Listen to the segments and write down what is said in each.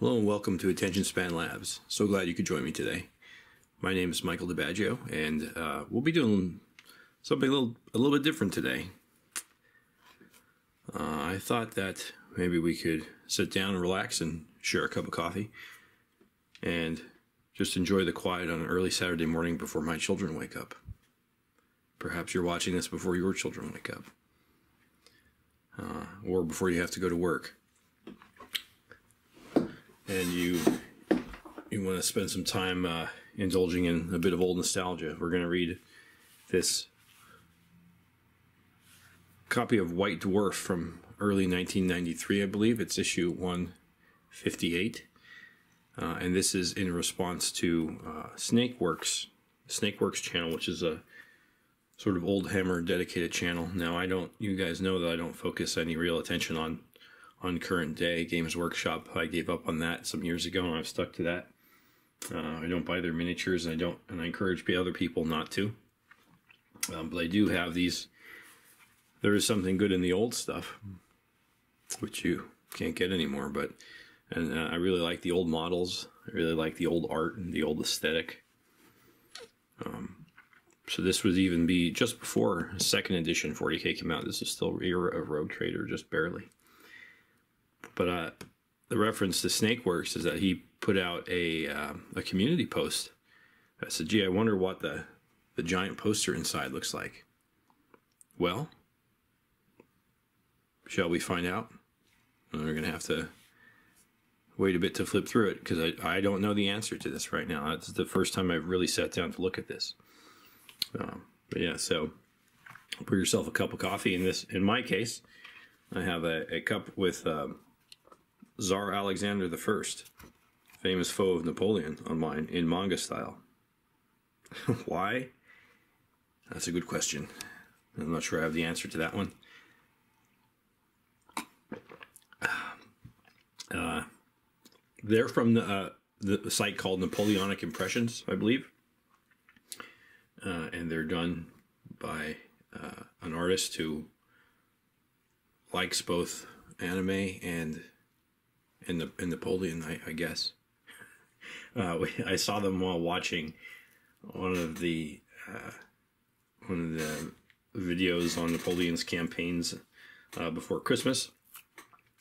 Hello and welcome to Attention Span Labs. So glad you could join me today. My name is Michael DiBaggio, and we'll be doing something a little bit different today. I thought that maybe we could sit down and relax and share a cup of coffee and just enjoy the quiet on an early Saturday morning before my children wake up. Perhaps you're watching this before your children wake up, or before you have to go to work. And you want to spend some time indulging in a bit of old nostalgia. We're going to read this copy of White Dwarf from early 1993, I believe. It's issue 158. And this is in response to Snakeworks channel, which is a sort of old hammer dedicated channel. Now, you guys know that I don't focus any real attention on current day. Games Workshop, I gave up on that some years ago, and I've stuck to that. I don't buy their miniatures, and I encourage other people not to. But I do have these. There is something good in the old stuff, which you can't get anymore. And I really like the old models. I really like the old art and the old aesthetic. So this would even be just before second edition 40K came out. This is still era of Rogue Trader, just barely. But the reference to Snakeworks is that he put out a community post that said, gee, I wonder what the giant poster inside looks like. Well, shall we find out? And we're going to have to wait a bit to flip through it, because I don't know the answer to this right now. It's the first time I've really sat down to look at this. But yeah, so pour yourself a cup of coffee. In my case, I have a cup with Tsar Alexander I, famous foe of Napoleon, on mine, in manga style. Why? That's a good question. I'm not sure I have the answer to that one. They're from the site called Napoleonic Impressions, I believe. And they're done by an artist who likes both anime and Napoleon, I guess. I saw them while watching one of the videos on Napoleon's campaigns before Christmas,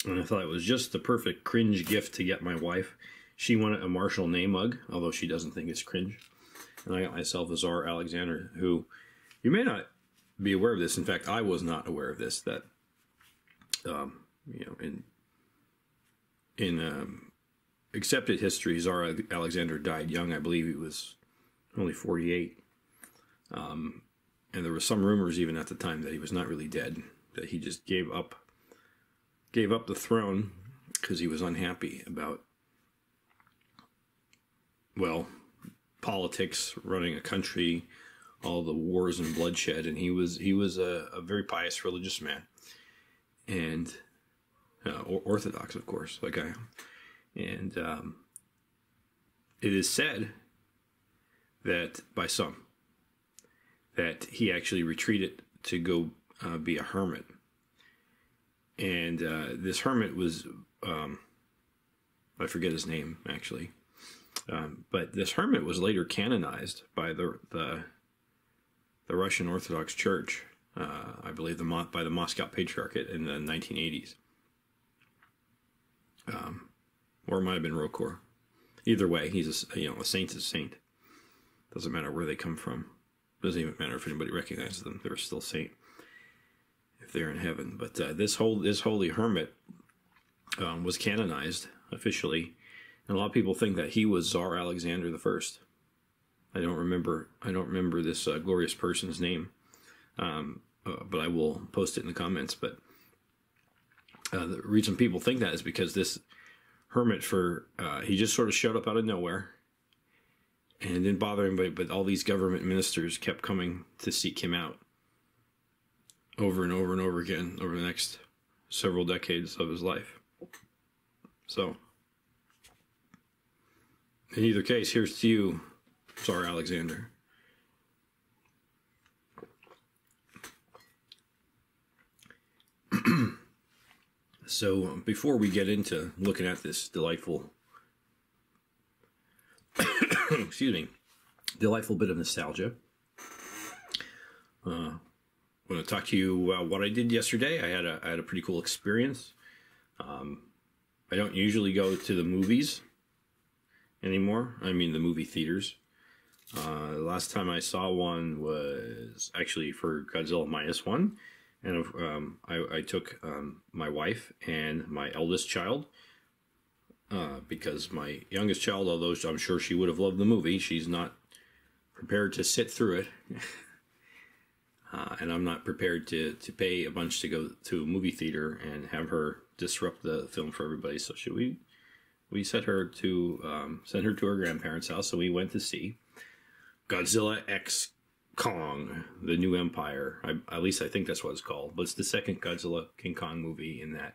and I thought it was just the perfect cringe gift to get my wife. She wanted a Marshall Ney mug, although she doesn't think it's cringe, and I got myself a Tsar Alexander, who you may not be aware of this. In fact, I was not aware of this. That in accepted history, Tsar Alexander died young. I believe he was only 48. And there were some rumors even at the time that he was not really dead, that he just gave up the throne because he was unhappy about, well, politics, running a country, all the wars and bloodshed. And he was a very pious religious man, and Orthodox, of course, like I am. And it is said that by some that he actually retreated to go be a hermit. And this hermit was, I forget his name actually, but this hermit was later canonized by the Russian Orthodox Church, I believe by the Moscow Patriarchate in the 1980s. Or it might have been Rokor. Either way, he's a saint's a saint. Doesn't matter where they come from. Doesn't even matter if anybody recognizes them. They're still saint if they're in heaven. But this holy hermit was canonized officially, and a lot of people think that he was Tsar Alexander I. I don't remember this glorious person's name, but I will post it in the comments. But the reason people think that is because this hermit, he just sort of showed up out of nowhere and didn't bother anybody, but all these government ministers kept coming to seek him out over and over and over again over the next several decades of his life. So, in either case, here's to you, Tsar Alexander. So before we get into looking at this delightful excuse me, delightful bit of nostalgia. I want to talk to you about what I did yesterday. I had a pretty cool experience. I don't usually go to the movies anymore. I mean, the movie theaters. The last time I saw one was actually for Godzilla -1. And I took my wife and my eldest child because my youngest child, although I'm sure she would have loved the movie, she's not prepared to sit through it. And I'm not prepared to pay a bunch to go to a movie theater and have her disrupt the film for everybody. So we sent her to her grandparents' house, and we went to see Godzilla X Kong, the New Empire. At least I think that's what it's called. But it's the second Godzilla King Kong movie in that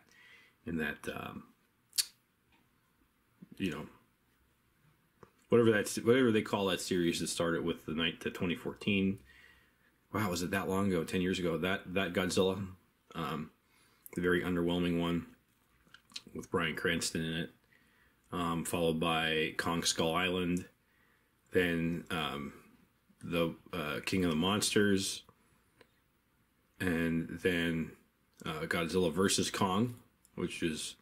whatever they call that series that started with the 2014. Wow, was it that long ago? 10 years ago? That Godzilla, the very underwhelming one with Bryan Cranston in it, followed by Kong Skull Island, then the King of the Monsters, and then Godzilla vs. Kong, which is,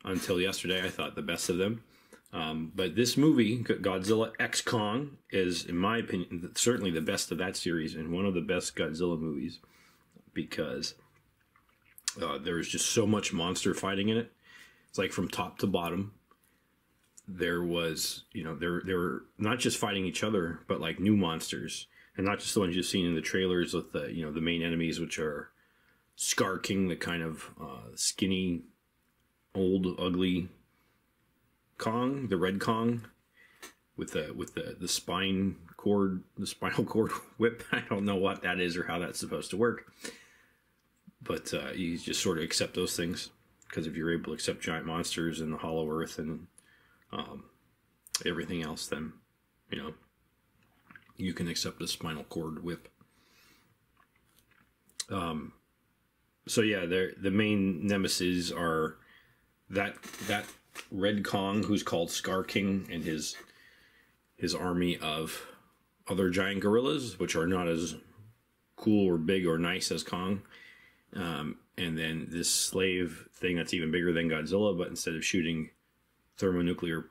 until yesterday, I thought the best of them. But this movie, Godzilla X Kong, is, in my opinion, certainly the best of that series and one of the best Godzilla movies because there's just so much monster fighting in it. It's like from top to bottom. There was, they were not just fighting each other, but like new monsters, and not just the ones you've seen in the trailers with the, the main enemies, which are Scar King, the kind of skinny, old, ugly Kong, the Red Kong, with the spinal cord whip. I don't know what that is or how that's supposed to work, but you just sort of accept those things because if you're able to accept giant monsters and the Hollow Earth and everything else, then you can accept the spinal cord whip. So yeah, the main nemesis are that Red Kong, who's called Scar King, and his army of other giant gorillas, which are not as cool or big or nice as Kong. And then this slave thing that's even bigger than Godzilla, but instead of shooting thermonuclear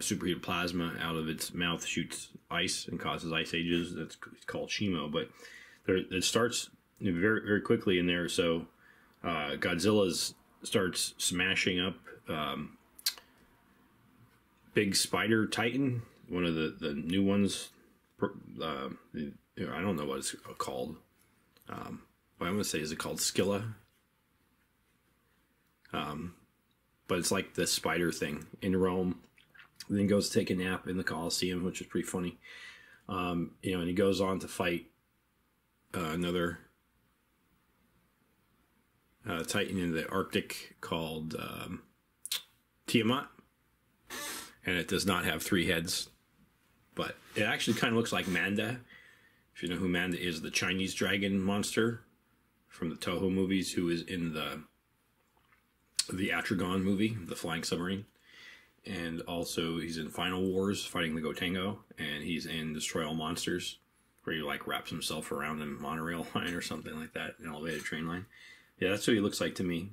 superheated plasma out of its mouth, shoots ice and causes ice ages. That's called Shimo. But it starts very, very quickly in there. So Godzilla starts smashing up Big Spider Titan, one of the new ones. I don't know what it's called. What I'm going to say, is it called Skilla? But it's like the spider thing in Rome. And then goes to take a nap in the Colosseum, which is pretty funny. And he goes on to fight another Titan in the Arctic called Tiamat. And it does not have 3 heads. But it actually kind of looks like Manda. If you know who Manda is, the Chinese dragon monster from the Toho movies, who is in the Atragon movie, the flying submarine. And also he's in Final Wars fighting the Gotengo, and he's in Destroy All Monsters, where he like wraps himself around a monorail line or something like that, an elevated train line. Yeah, that's what he looks like to me.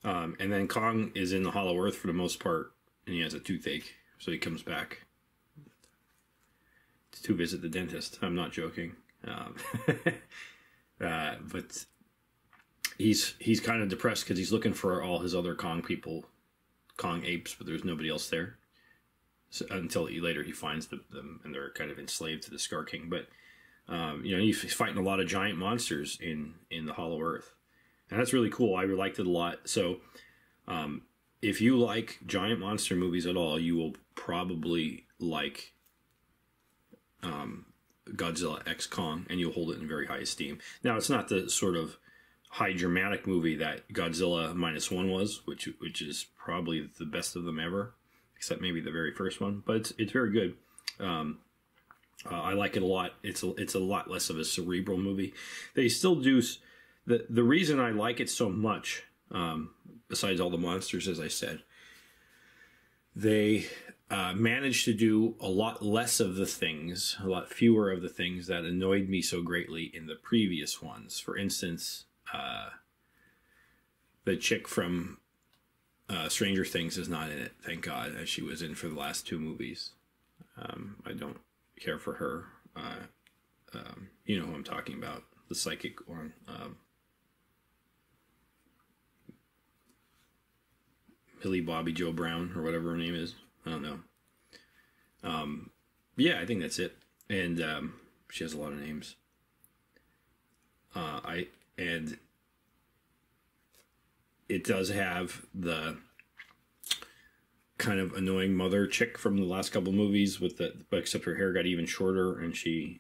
And then Kong is in the Hollow Earth for the most part, and he has a toothache, so he comes back to visit the dentist. I'm not joking. But he's kind of depressed because he's looking for all his other Kong people, Kong apes, but there's nobody else there. So, until later he finds them, and they're kind of enslaved to the Scar King. But he's fighting a lot of giant monsters in the Hollow Earth, and that's really cool. I really liked it a lot. So if you like giant monster movies at all, you will probably like Godzilla X Kong, and you'll hold it in very high esteem. Now, it's not the sort of high dramatic movie that Godzilla -1 was, which is probably the best of them ever, except maybe the very first one. But it's very good. I like it a lot. It's a lot less of a cerebral movie. They still do the reason I like it so much, besides all the monsters, as I said, they managed to do a lot less of the things, a lot fewer of the things that annoyed me so greatly in the previous ones. For instance, the chick from Stranger Things is not in it, thank God, as she was in for the last 2 movies. I don't care for her. You know who I'm talking about, the psychic one. Millie Bobby Joe Brown, or whatever her name is. I don't know. Yeah, I think that's it. And she has a lot of names. And it does have the kind of annoying mother chick from the last couple movies, with but except her hair got even shorter, and she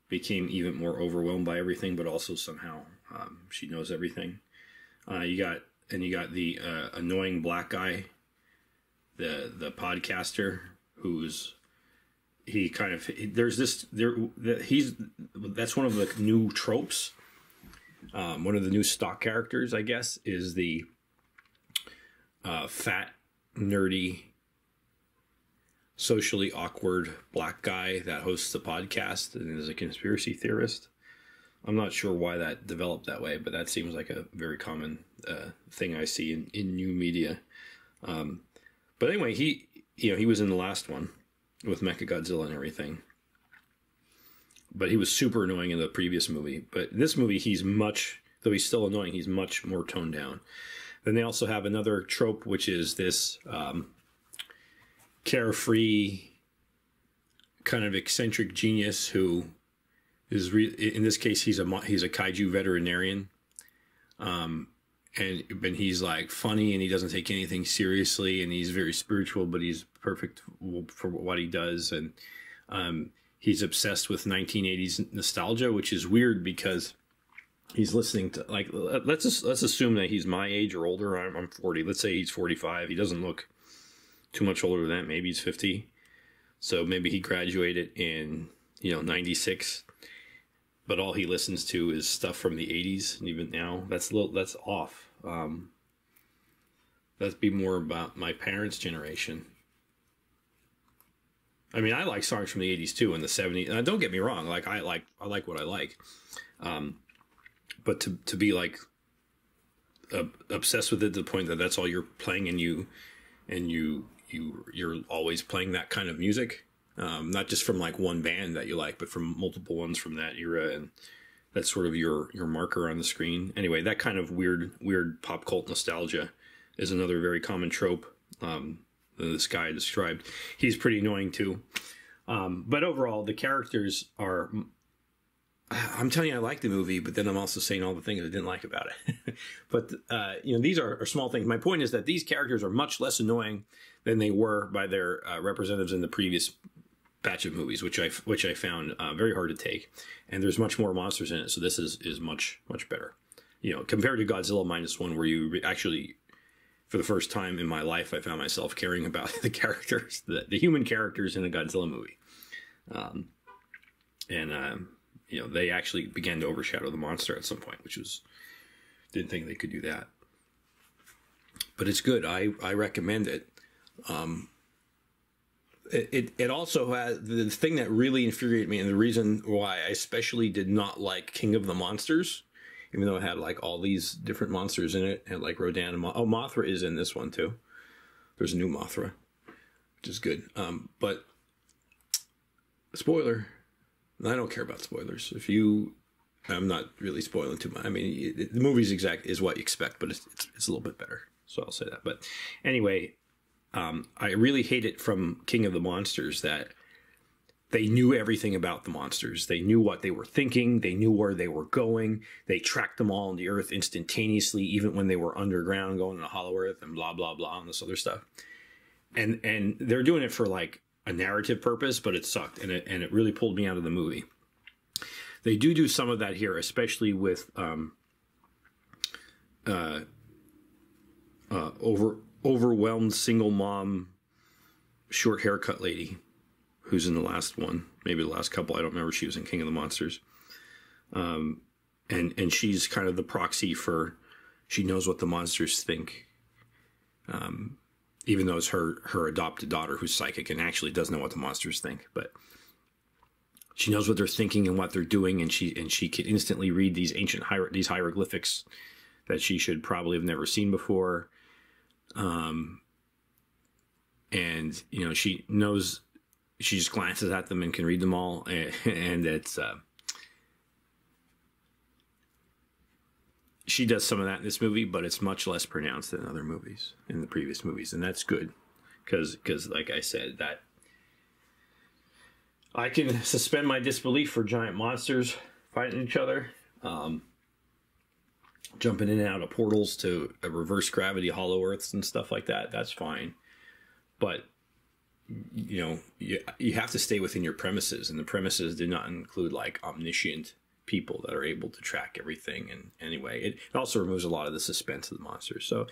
became even more overwhelmed by everything, but also somehow she knows everything. You got the annoying black guy, the podcaster, that's one of the new tropes. One of the new stock characters, I guess, is the fat, nerdy, socially awkward black guy that hosts the podcast and is a conspiracy theorist. I'm not sure why that developed that way, but that seems like a very common thing I see in new media. But anyway, he was in the last one with Mechagodzilla and everything. But he was super annoying in the previous movie. But in this movie, though he's still annoying, he's much more toned down. Then they also have another trope, which is this carefree, kind of eccentric genius who is in this case he's a kaiju veterinarian, and he's like funny and he doesn't take anything seriously, and he's very spiritual, but he's perfect for what he does, and he's obsessed with 1980s nostalgia, which is weird because he's listening to, like, let's assume that he's my age or older. I'm 40. Let's say he's 45. He doesn't look too much older than that. Maybe he's 50. So maybe he graduated in 96. But all he listens to is stuff from the 80s, and even now that's off. That'd be more about my parents' generation. I mean, I like songs from the 80s too, and the 70s. And don't get me wrong, like I like what I like. But to be like obsessed with it to the point that that's all you're playing, and you're always playing that kind of music, not just from like one band that you like, but from multiple ones from that era, and that's sort of your marker on the screen. Anyway, that kind of weird pop cult nostalgia is another very common trope. This guy described, he's pretty annoying too. But overall, the characters are. I'm telling you, I like the movie, but then I'm also saying all the things I didn't like about it. But these are small things. My point is that these characters are much less annoying than they were by their representatives in the previous batch of movies, which I found very hard to take. And there's much more monsters in it, so this is much better. Compared to Godzilla -1, where you actually, for the first time in my life, I found myself caring about the characters, the human characters in a Godzilla movie. They actually began to overshadow the monster at some point, didn't think they could do that. But it's good. I recommend it. It also has the thing that really infuriated me, and the reason why I especially did not like King of the Monsters, even though it had like all these different monsters in it, and like Rodan and Mothra is in this one too. There's a new Mothra, which is good. But spoiler. I don't care about spoilers. I'm not really spoiling too much. I mean, the movie's is what you expect, but it's a little bit better. So I'll say that. But anyway, I really hate it from King of the Monsters that they knew everything about the monsters. They knew what they were thinking. They knew where they were going. They tracked them all on the earth instantaneously, even when they were underground, going to Hollow Earth and blah, blah, blah, and this other stuff. And they're doing it for like a narrative purpose, but it sucked, and it really pulled me out of the movie. They do some of that here, especially with overwhelmed single mom, short haircut lady, who's in the last one, maybe the last couple. I don't remember. She was in King of the Monsters, and she's kind of the proxy for. She knows what the monsters think. even though it's her adopted daughter who's psychic and actually does know what the monsters think, but she knows what they're thinking and what they're doing, and she can instantly read these ancient these hieroglyphics that she should probably have never seen before. And you know, she knows, she just glances at them and can read them all, and it's she does some of that in this movie, but it's much less pronounced than other movies, in the previous movies, and that's good, because like I said, that I can suspend my disbelief for giant monsters fighting each other, jumping in and out of portals to reverse gravity, hollow earths and stuff like that. That's fine, but you know, you have to stay within your premises, and the premises do not include like omniscient people that are able to track everything. And anyway, it also removes a lot of the suspense of the monsters. So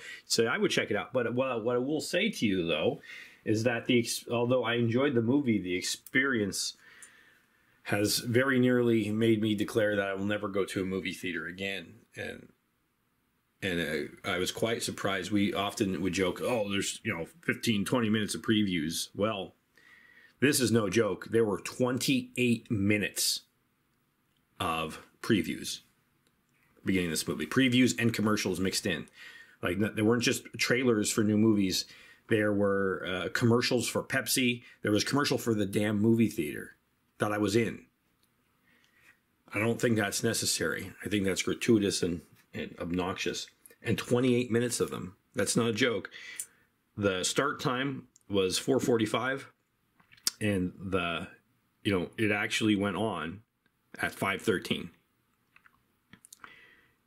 I would check it out. But what I will say to you though is that although I enjoyed the movie, the experience has very nearly made me declare that I will never go to a movie theater again. And I was quite surprised. We often would joke, oh, there's 15, 20 minutes of previews. Well, this is no joke. There were 28 minutes of previews beginning of this movie. Previews and commercials mixed in. Like, there weren't just trailers for new movies. There were commercials for Pepsi. There was a commercial for the damn movie theater that I was in. I don't think that's necessary. I think that's gratuitous and obnoxious. And 28 minutes of them. That's not a joke. The start time was 4:45, and it actually went on at 5:13.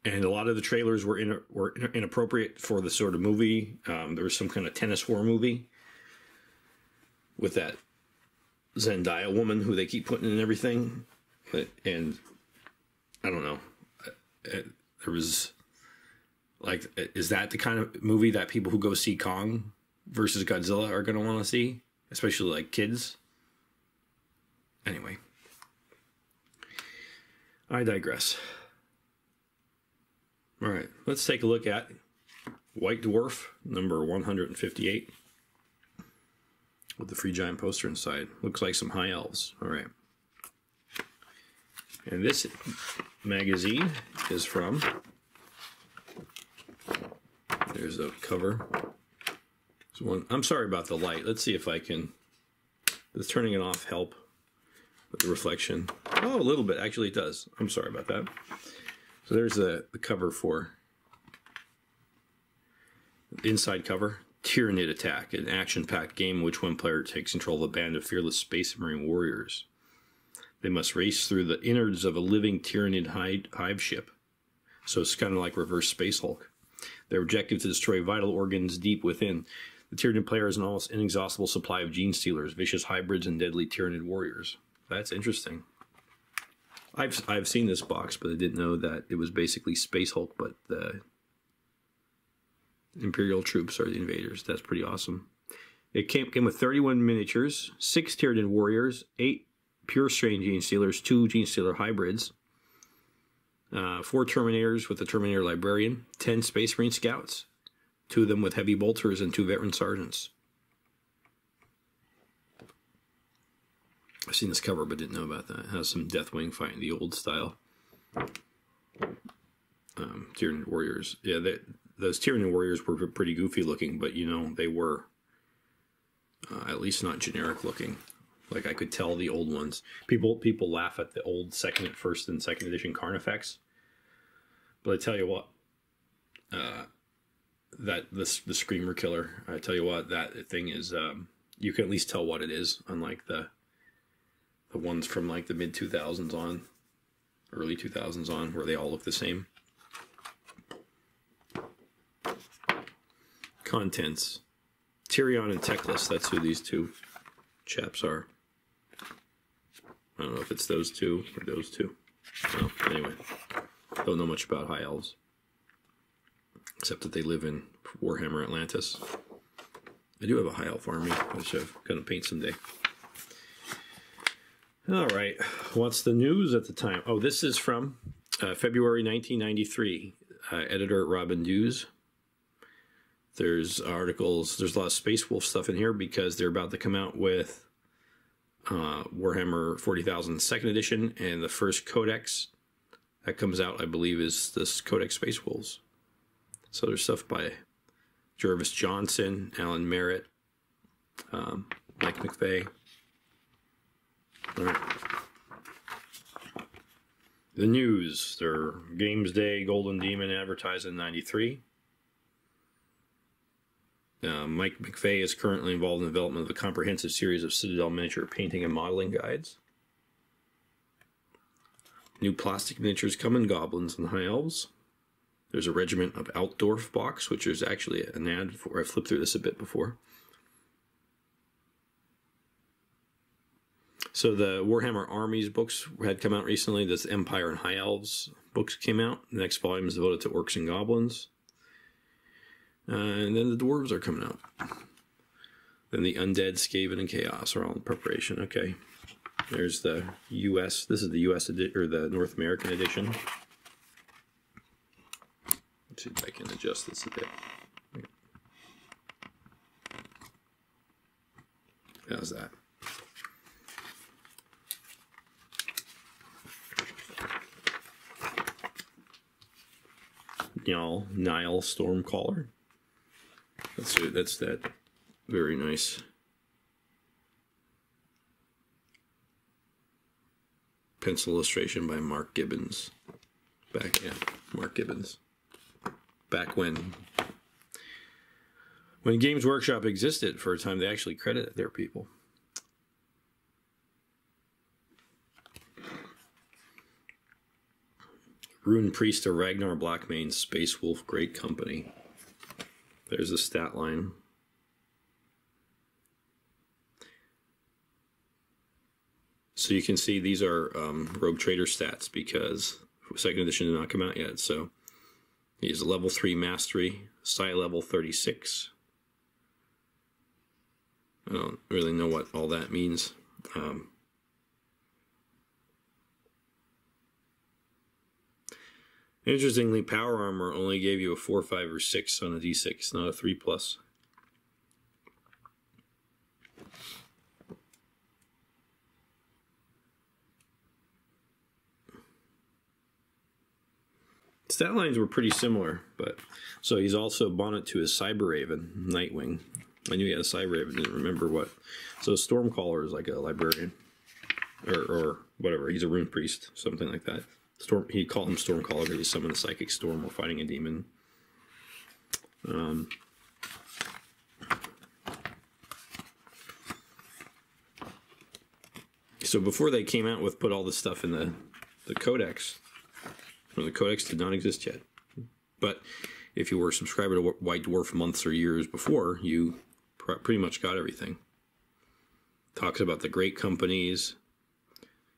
And a lot of the trailers were inappropriate for the sort of movie. There was some kind of tennis war movie with that Zendaya woman who they keep putting in everything. And I don't know. There was, like, is that the kind of movie that people who go see Kong versus Godzilla are going to want to see? Especially, like, kids? Anyway. I digress. All right, let's take a look at White Dwarf, number 158, with the Free Giant poster inside. Looks like some high elves. All right. And this magazine is from, there's a cover. There's one. I'm sorry about the light. Let's see if I can, does turning it off help with the reflection? Oh, a little bit. Actually, it does. I'm sorry about that. So there's the cover for, inside cover, Tyrannid Attack, an action-packed game in which one player takes control of a band of fearless space marine warriors. They must race through the innards of a living Tyrannid hive ship. So it's kind of like reverse Space Hulk. Their objective to destroy vital organs deep within. The Tyrannid player has an almost inexhaustible supply of gene stealers, vicious hybrids, and deadly Tyrannid warriors. That's interesting. I've seen this box, but I didn't know that it was basically Space Hulk, but the Imperial troops are the invaders. That's pretty awesome. It came with 31 miniatures, 6 Tyrannid warriors, 8 pure strain gene stealers, 2 gene stealer hybrids, 4 Terminators with the Terminator Librarian, 10 Space Marine Scouts, 2 of them with heavy bolters, and 2 veteran sergeants. I've seen this cover, but didn't know about that. It has some Deathwing fighting the old style. Tyrannid warriors. Yeah, those Tyrannid warriors were pretty goofy looking, but they were at least not generic looking. Like, I could tell the old ones. People laugh at the old first and second edition Carnifex. But I tell you what, the Screamer Killer, I tell you what, that thing is, you can at least tell what it is, unlike the ones from like the mid-2000s on, early 2000s on, where they all look the same. Contents. Tyrion and Teclis, that's who these two chaps are. I don't know if it's those two or those two. Well, anyway, don't know much about High Elves, except that they live in Warhammer Atlantis. I do have a High Elf army, which I'm going to paint someday. All right, what's the news at the time? Oh, this is from February 1993. Editor Robin Dews. There's articles. There's a lot of Space Wolf stuff in here because they're about to come out with Warhammer 40,000 2nd edition, and the first codex that comes out, I believe, is this Codex Space Wolves. So there's stuff by Jervis Johnson, Alan Merritt, Mike McVeigh. All right. The news. Their Games Day Golden Demon advertised in '93. Mike McVeigh is currently involved in the development of a comprehensive series of Citadel miniature painting and modeling guides. New plastic miniatures come in Goblins and High Elves. There's a Regiment of Dwarf box, which is actually an ad for. I flipped through this a bit before. So the Warhammer Armies books had come out recently. This Empire and High Elves books came out. The next volume is devoted to Orcs and Goblins. And then the Dwarves are coming out. Then the Undead, Skaven, and Chaos are all in preparation. Okay. There's the U.S. This is the U.S. or the North American edition. Let's see if I can adjust this a bit. How's that? Nile Stormcaller. That's that very nice pencil illustration by Mark Gibbons. Mark Gibbons. Back when Games Workshop existed for a time, they actually credited their people. Rune Priest of Ragnar Blackmane's Space Wolf Great Company. There's a stat line. So you can see these are Rogue Trader stats because 2nd edition did not come out yet. So he's level 3 Mastery, Psi level 36. I don't really know what all that means. Interestingly, Power Armor only gave you a 4, 5, or 6 on a D6, not a 3+. Stat lines were pretty similar, but so he's also bonnet to his Cyber Raven, Nightwing. I knew he had a Cyber Raven, didn't remember what. So Stormcaller is like a librarian, or whatever. He's a Rune Priest, something like that. He called him Stormcaller because he summoned a Psychic Storm while fighting a demon. So before they came out with put all this stuff in the Codex, well, the Codex did not exist yet. But if you were a subscriber to White Dwarf months or years before, you pretty much got everything. Talks about the great companies.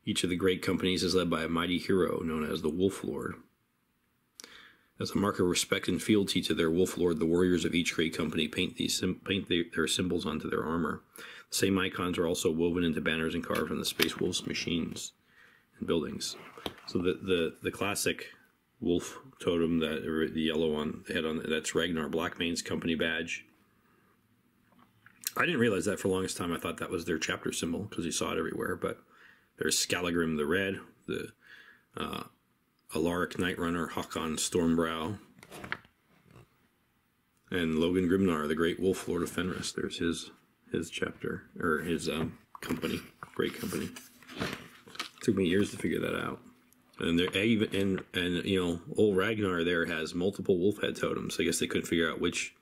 Each of the great companies is led by a mighty hero known as the Wolf Lord. As a mark of respect and fealty to their Wolf Lord, the warriors of each great company paint their symbols onto their armor. The same icons are also woven into banners and carved on the Space Wolves machines and buildings. So the classic wolf totem, the yellow on the head on that's Ragnar Blackmane's company badge. I didn't realize that for the longest time. I thought that was their chapter symbol because you saw it everywhere, but there's Scaligrim the Red, the Alaric Night Runner, Hakon Stormbrow, and Logan Grimnar, the Great Wolf Lord of Fenris. There's his chapter, or his company, great company. Took me years to figure that out. And there even and you know, old Ragnar there has multiple wolf head totems. I guess they couldn't figure out which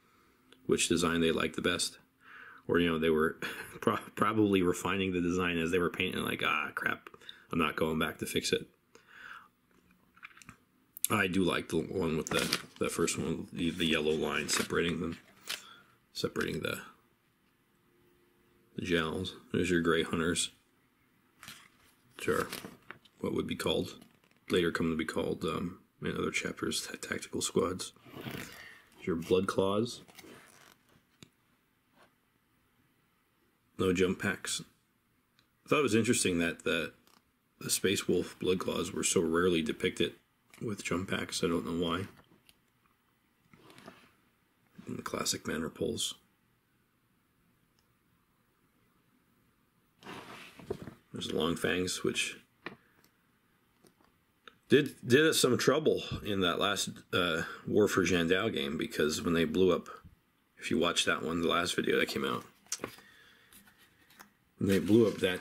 design they liked the best. Or, you know, they were probably refining the design as they were painting, like, crap, I'm not going back to fix it. I do like the one with the first one, the yellow line separating the jowls. There's your Grey Hunters, which are what would be called, later come to be called, in other chapters, tactical squads. There's your Blood Claws. No jump packs. I thought it was interesting that the Space Wolf Blood Claws were so rarely depicted with jump packs. I don't know why. And the classic manor poles. There's Long Fangs, which did us some trouble in that last War for Jandal game, because when they blew up, if you watch that one, the last video that came out, when they blew up that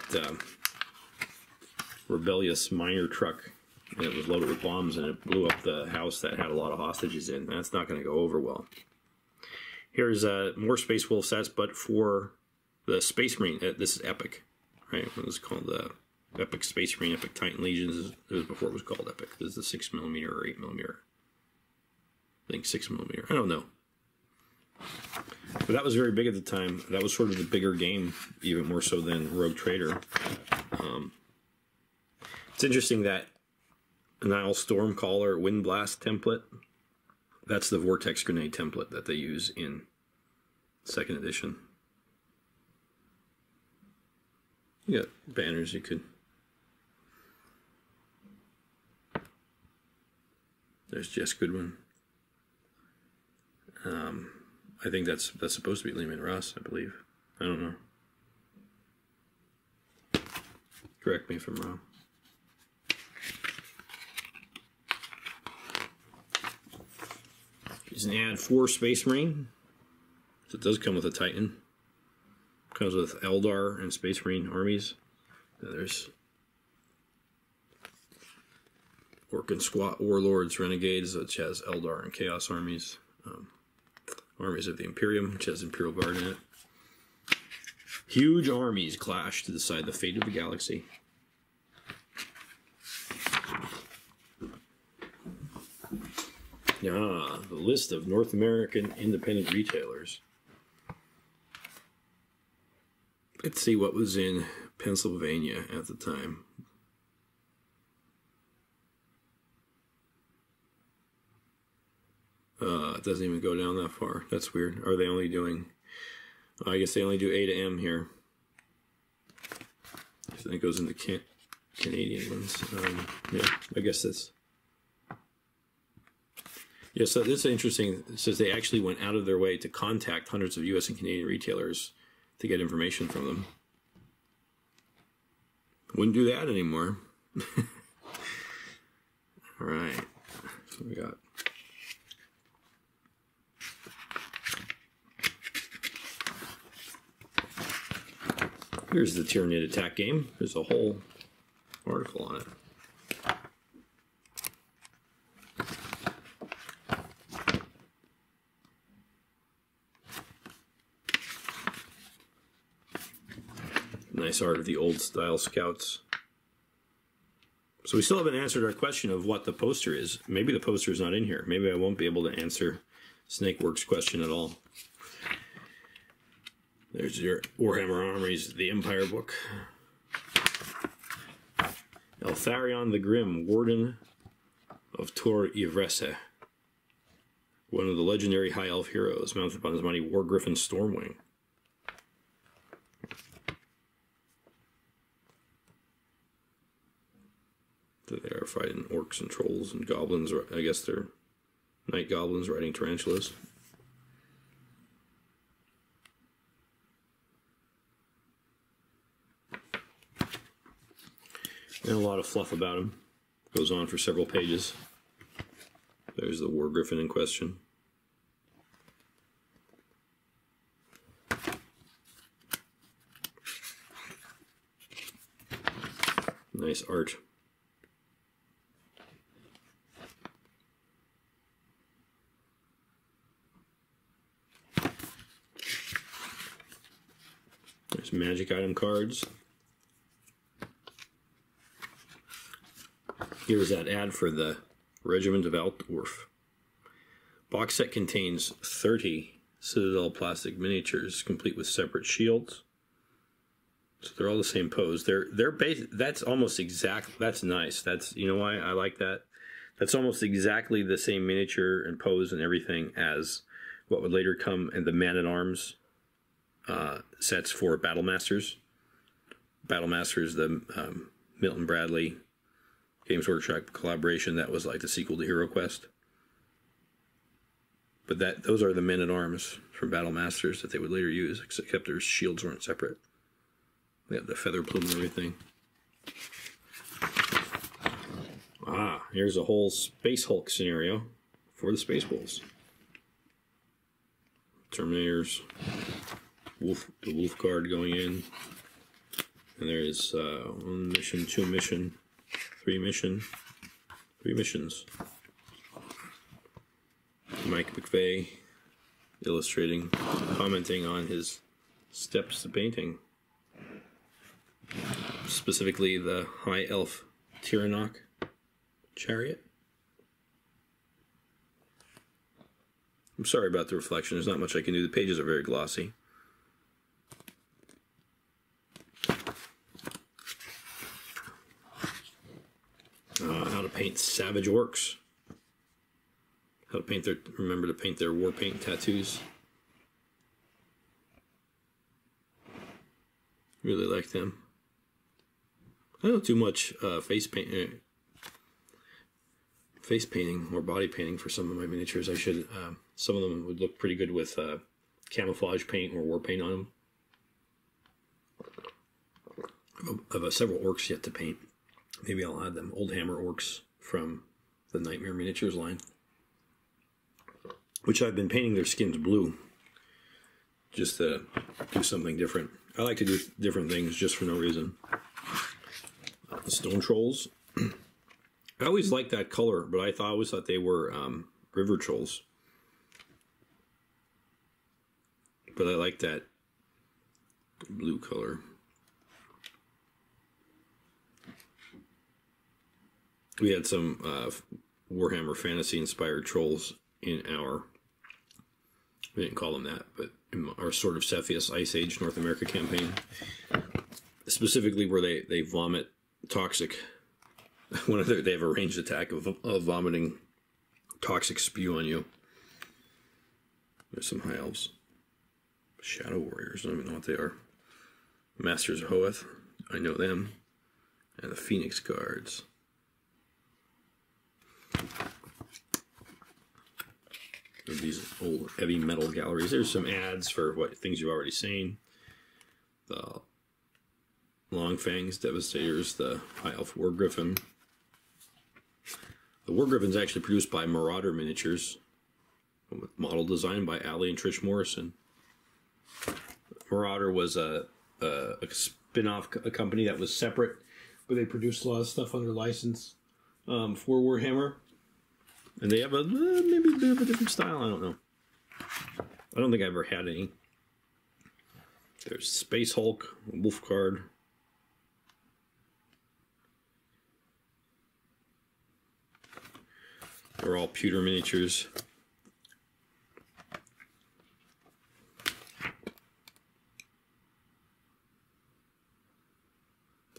rebellious miner truck, and it was loaded with bombs, and it blew up the house that had a lot of hostages in. That's not going to go over well. Here's more Space Wolf sets, but for the Space Marine. This is Epic, right? It was called Epic Space Marine, Epic Titan Legions. It was before it was called Epic. This is the 6mm or 8mm. I think 6mm. I don't know. But that was very big at the time. That was sort of the bigger game, even more so than Rogue Trader. It's interesting that Nile Stormcaller Wind Blast template, that's the Vortex Grenade template that they use in 2nd edition. You got banners you could... There's Jess Goodwin. I think that's supposed to be Lehman Russ, I believe. I don't know. Correct me if I'm wrong. Here's an ad for Space Marine. So it does come with a Titan. Comes with Eldar and Space Marine armies. There's Orc and Squat Warlords, Renegades, which has Eldar and Chaos armies. Armies of the Imperium, which has Imperial Guard in it. Huge armies clash to decide the fate of the galaxy. Ah, the list of North American independent retailers. Let's see what was in Pennsylvania at the time. It doesn't even go down that far. That's weird. Are they only doing... I guess they only do A to M here. So that goes into Canadian ones. Yeah, I guess that's... Yeah, so this is interesting. It says they actually went out of their way to contact hundreds of U.S. and Canadian retailers to get information from them. Wouldn't do that anymore. All right. So we got... Here's the Tyranid attack game. There's a whole article on it. Nice art of the old style scouts. So we still haven't answered our question of what the poster is. Maybe the poster is not in here. Maybe I won't be able to answer Snakeworks' question at all. There's your Warhammer Armies, the Empire book. Eltharion the Grim, Warden of Tor Ivresse. One of the legendary High Elf heroes, mounted upon his mighty War Griffin Stormwing. So they are fighting orcs and trolls and goblins. I guess they're night goblins riding tarantulas. And a lot of fluff about him. Goes on for several pages. There's the War Griffin in question. Nice art. There's magic item cards. Here's that ad for the Regiment of Dwarf. Box set contains 30 Citadel plastic miniatures, complete with separate shields. So they're all the same pose. They're basic. That's almost exact. That's nice. That's, you know why I like that. That's almost exactly the same miniature and pose and everything as what would later come in the Man at Arms sets for Battle Masters. Battle Masters, the Milton Bradley Games Workshop collaboration that was like the sequel to Hero Quest. But those are the men-at-arms from Battle Masters that they would later use, except their shields weren't separate. They have the feather plume and everything. Ah, here's a whole Space Hulk scenario for the Space Wolves. Terminators, the Wolf Guard going in. And there's 1 mission, 2 mission, 3 missions. Mike McVeigh illustrating, commenting on his steps to painting. Specifically the High Elf Tyrannok chariot. I'm sorry about the reflection. There's not much I can do. The pages are very glossy. How to paint savage orcs. How to remember to paint their war paint tattoos. Really like them. I don't do much face painting or body painting for some of my miniatures. I should. Some of them would look pretty good with camouflage paint or war paint on them. I have several orcs yet to paint. Maybe I'll add them. Old Hammer orcs from the Nightmare Miniatures line, which I've been painting their skins blue, just to do something different. I like to do different things just for no reason. The Stone Trolls. I always liked that color, but I always thought they were river trolls. But I like that blue color. We had some Warhammer Fantasy inspired trolls in our, we didn't call them that, but in our Sword of Cepheus Ice Age North America campaign. Specifically where they vomit toxic, they have a ranged attack of vomiting toxic spew on you. There's some High Elves. Shadow Warriors, I don't even know what they are. Masters of Hoeth, I know them. And the Phoenix Guards. These old heavy metal galleries. There's some ads for things you've already seen. The Long Fangs, Devastators, the High Elf War Griffin. The War Griffin's actually produced by Marauder Miniatures, with model design by Ali and Trish Morrison. Marauder was a spin-off company that was separate, but they produced a lot of stuff under license for Warhammer. And they have maybe a bit of a different style, I don't know. I don't think I ever had any. There's Space Hulk, Wolf Guard. They're all pewter miniatures.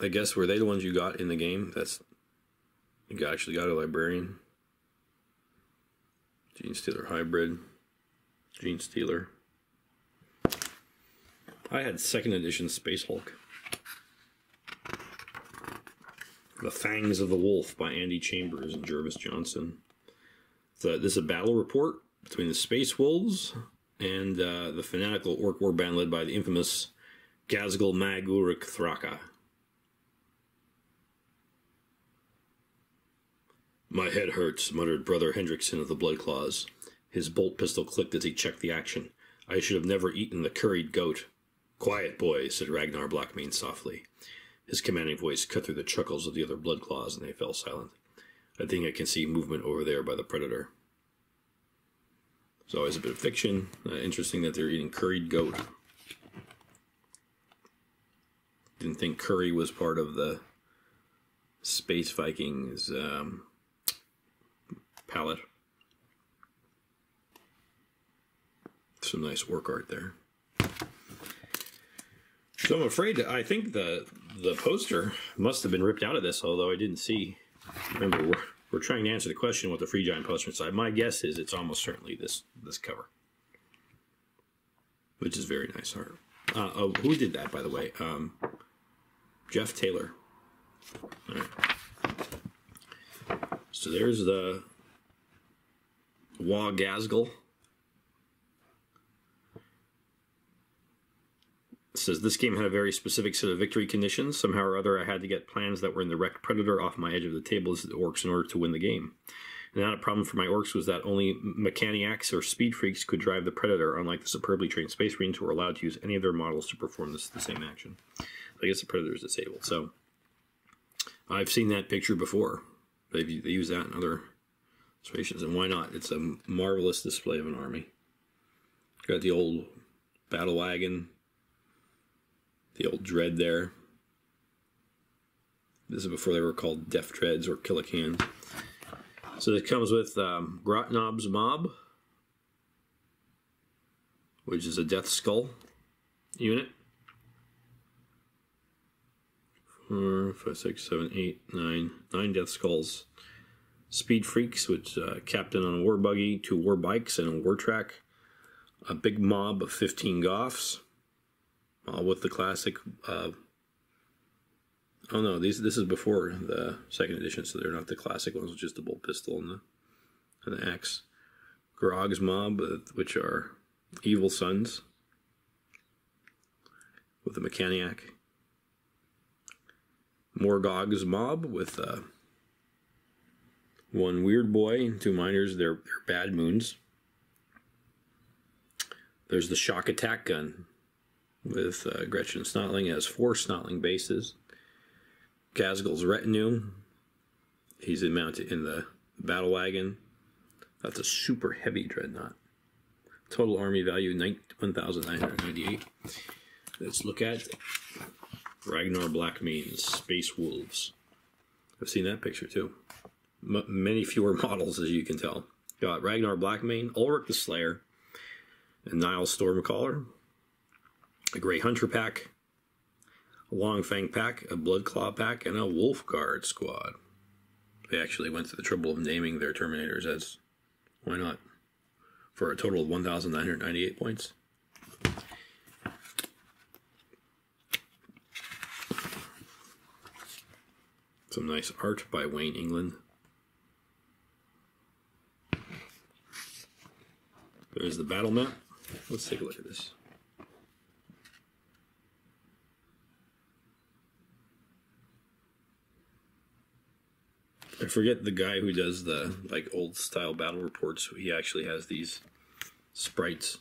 I guess, were they the ones you got in the game? You actually got a librarian. Gene Stealer Hybrid. Gene Stealer. I had 2nd edition Space Hulk. The Fangs of the Wolf by Andy Chambers and Jervis Johnson. This is a battle report between the Space Wolves and the fanatical orc warband led by the infamous Gazgal Mag Uruk Thraka. "My head hurts," muttered Brother Hendrickson of the Blood Claws. His bolt pistol clicked as he checked the action. "I should have never eaten the curried goat." "Quiet, boy," said Ragnar Blackmane softly. His commanding voice cut through the chuckles of the other Blood Claws, and they fell silent. "I think I can see movement over there by the Predator." There's always a bit of fiction. Interesting that they're eating curried goat. Didn't think curry was part of the Space Vikings palette. Some nice orc art there. So I'm afraid I think the poster must have been ripped out of this, although I didn't see. Remember, we're trying to answer the question what the Free Giant poster inside. My guess is it's almost certainly this cover, which is very nice art. Who did that, by the way? Jeff Taylor. All right. So there's the Wah Gazgal says, this game had a very specific set of victory conditions. Somehow or other, I had to get plans that were in the wrecked predator off my edge of the table as the orcs in order to win the game. And not a problem for my orcs was that only mechaniacs or speed freaks could drive the predator, unlike the superbly trained space marines who were allowed to use any of their models to perform the same action. I guess the predator is disabled. So I've seen that picture before. They use that in other situations, and why not? It's a marvelous display of an army. Got the old battle wagon, the old dread there. This is before they were called Def Dreads or Killican. So it comes with Grotnob's Mob, which is a Death Skull unit. 4, 5, 6, 7, 8, 9. 9 Death Skulls. Speed Freaks, which captain on a war buggy, 2 war bikes, and a war track. A big mob of 15 Goths, all with the classic. Oh no, this is before the second edition, so they're not the classic ones, just the bolt pistol and the axe. Grog's Mob, which are evil sons, with the mechaniac. Morgog's Mob with 1 weird boy, 2 miners. They're bad moons. There's the shock attack gun with Gretchen Snotling. It has 4 Snotling bases. Casgul's retinue. He's mounted in the battle wagon. That's a super heavy dreadnought. Total army value 1,998. Let's look at Ragnar Blackmane's Space Wolves. I've seen that picture too. Many fewer models, as you can tell. Got Ragnar Blackmane, Ulrich the Slayer, and Niall Stormcaller, a Grey Hunter pack, a Long Fang pack, a Blood Claw pack, and a Wolf Guard squad. They actually went to the trouble of naming their Terminators as, why not, for a total of 1,998 points. Some nice art by Wayne England. There's the battle map. Let's take a look at this. I forget the guy who does the old style battle reports. He actually has these sprites.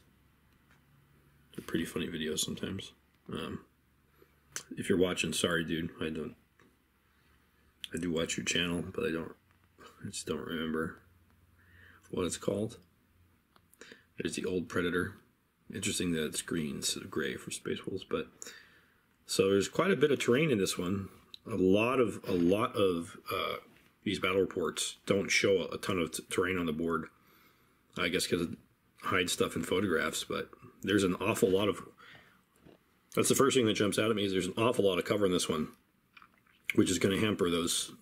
They're pretty funny videos sometimes. If you're watching, sorry dude, I do watch your channel, but I just don't remember what it's called. There's the old Predator. Interesting that it's green instead of gray for Space Wolves, but so there's quite a bit of terrain in this one. A lot of these battle reports don't show a ton of terrain on the board. I guess because it hides stuff in photographs, but there's an awful lot of. That's the first thing that jumps out at me is there's an awful lot of cover in this one, which is going to hamper those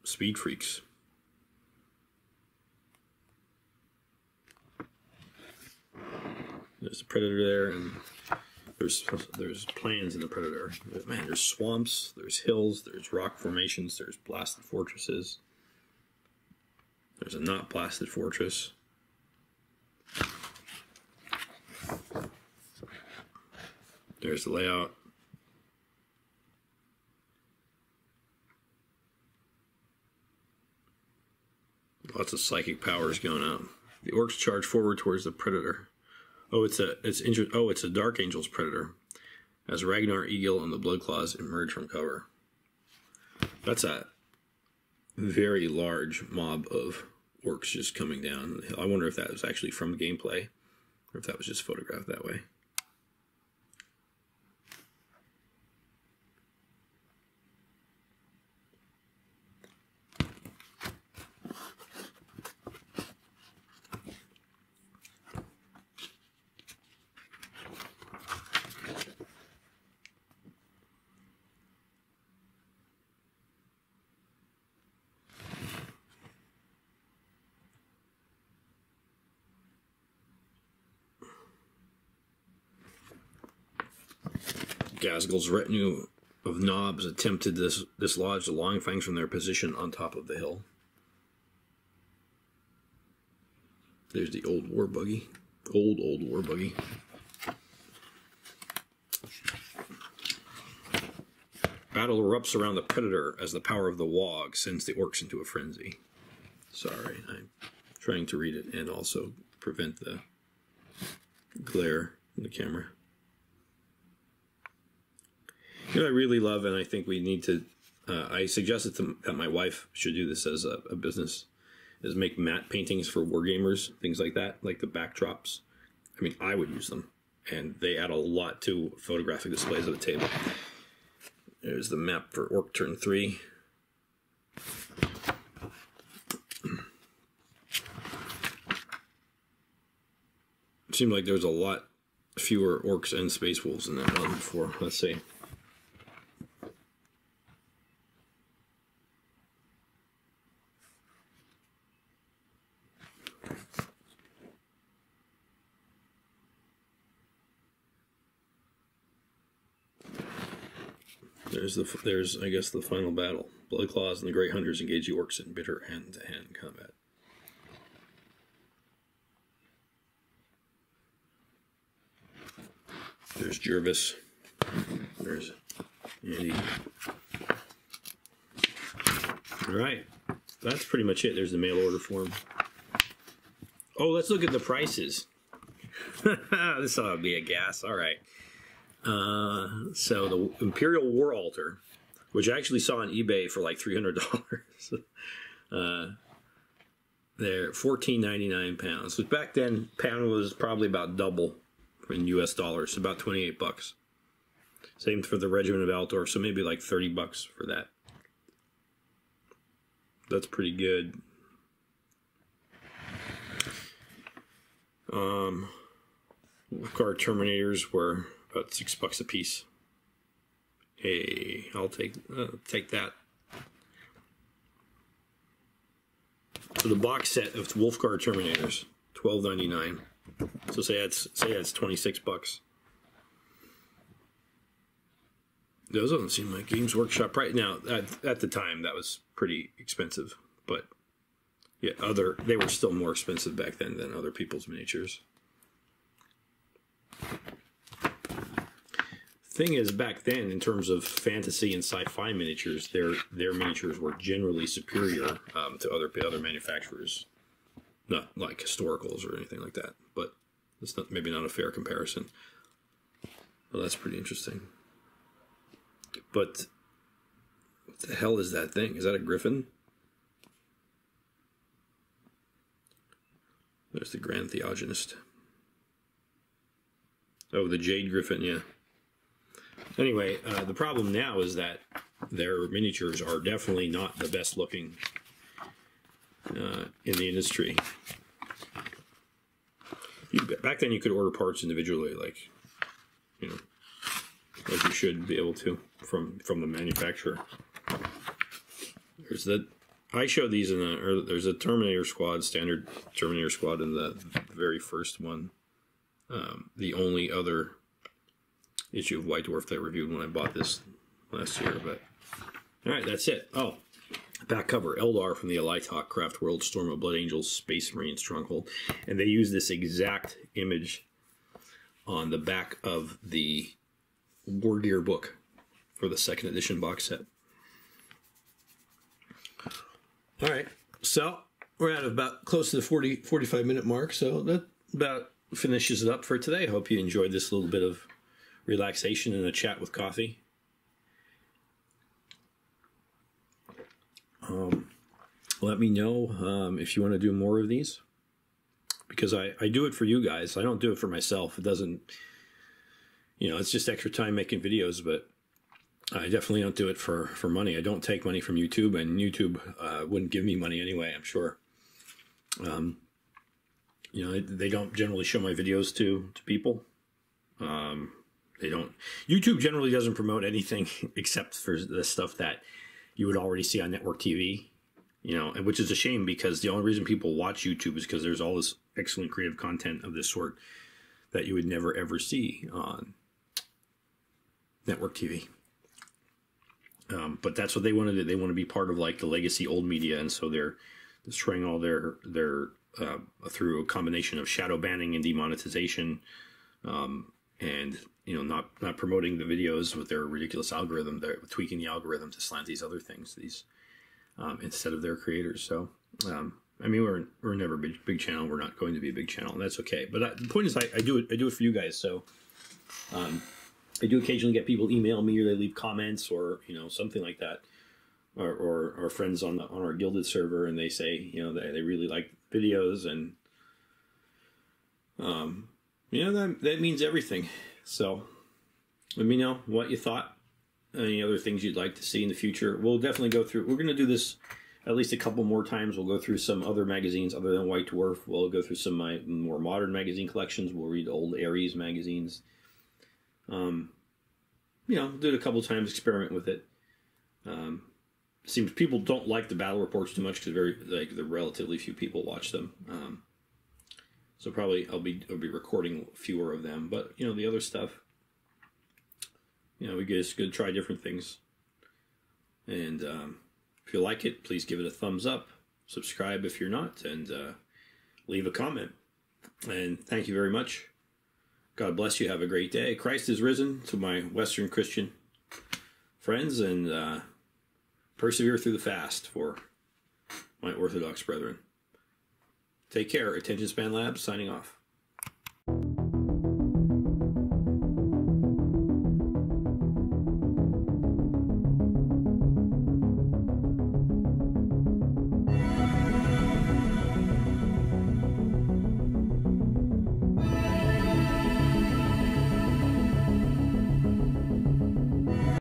speed freaks. There's the Predator there, and there's plans in the Predator. Man, there's swamps, there's hills, there's rock formations, there's blasted fortresses. There's a not blasted fortress. There's the layout. Lots of psychic powers going on. The orcs charge forward towards the Predator. Oh, it's a Dark Angel's Predator. As Ragnar, Eagle, and the Bloodclaws emerge from cover. That's a very large mob of orcs just coming down. I wonder if that was actually from gameplay, or if that was just photographed that way. Gasgul's retinue of knobs attempted to dislodge the Long Fangs from their position on top of the hill. There's the old war buggy. Old war buggy. Battle erupts around the predator as the power of the wog sends the orcs into a frenzy. Sorry, I'm trying to read it and also prevent the glare in the camera. You know, I really love, and I think we need to, I suggested that my wife should do this as a business, is make matte paintings for wargamers, things like that, like the backdrops. I mean, I would use them, and they add a lot to photographic displays of the table. There's the map for Orc Turn 3. It seemed like there was a lot fewer orcs and space wolves in that one before. Let's see. There's I guess the final battle. Bloodclaws and the Great Hunters engage the orcs in bitter hand-to-hand combat. There's Jervis. There's Andy. All right, that's pretty much it. There's the mail order form. Oh, let's look at the prices. This ought to be a gas. All right. So the Imperial War Altar, which I actually saw on eBay for like $300. They're £14.99, which back then pound was probably about double in US dollars, about 28 bucks. Same for the Regiment of Altdorf, so maybe like 30 bucks for that. That's pretty good. Car Terminators were about $6 a piece. Hey, I'll take that. So the box set of Wolfguard Terminators, $12.99. So say that's 26 bucks. Those don't seem like Games Workshop price. Now at the time that was pretty expensive, but yeah, they were still more expensive back then than other people's miniatures. Thing is, back then, in terms of fantasy and sci-fi miniatures, their miniatures were generally superior to other manufacturers. Not like historicals or anything like that, but it's maybe not a fair comparison. Well, that's pretty interesting. But what the hell is that thing? Is that a griffin? There's the Grand Theogonist. Oh, the Jade Griffin, yeah. Anyway, the problem now is that their miniatures are definitely not the best looking in the industry. Back then you could order parts individually, like you should be able to from the manufacturer. I showed these there's a Terminator Squad, standard Terminator Squad in the very first one. The only other issue of White Dwarf that I reviewed when I bought this last year, but all right, that's it. Oh, back cover, Eldar from the Alightok Craft World, Storm of Blood Angels, Space Marine Stronghold, and they use this exact image on the back of the War Gear book for the second edition box set. All right, so we're at about close to the 45 minute mark, so that about finishes it up for today. I hope you enjoyed this little bit of relaxation and a chat with coffee. Let me know if you want to do more of these, because I do it for you guys. I don't do it for myself. It doesn't, it's just extra time making videos, but I definitely don't do it for money. I don't take money from YouTube, and YouTube wouldn't give me money anyway, I'm sure. They don't generally show my videos to people. They don't. YouTube generally doesn't promote anything except for the stuff that you would already see on network TV, and which is a shame, because the only reason people watch YouTube is because there's all this excellent creative content of this sort that you would never ever see on network TV. But that's what they want to do. They want to be part of like the legacy old media, and so they're destroying all their through a combination of shadow banning and demonetization, and not promoting the videos with their ridiculous algorithm. They're tweaking the algorithm to slant these other things, instead of their creators. So I mean, we're never a big channel. We're not going to be a big channel, and that's okay. But the point is, I do it for you guys. So I do occasionally get people email me, or they leave comments, or something like that, or our friends on our Gilded server, and they say they really like videos, and that means everything. So let me know what you thought. Any other things you'd like to see in the future. We'll definitely go through. We're going to do this at least a couple more times. We'll go through some other magazines other than White Dwarf. We'll go through some of my more modern magazine collections. We'll read old Aries magazines. Did a couple times, experiment with it. Seems people don't like the battle reports too much because the relatively few people watch them. So probably I'll be recording fewer of them. But the other stuff, we just could try different things. And if you like it, please give it a thumbs up. Subscribe if you're not, and leave a comment. And thank you very much. God bless you. Have a great day. Christ is risen, to my Western Christian friends, and persevere through the fast for my Orthodox brethren. Take care. Attention Span Labs signing off.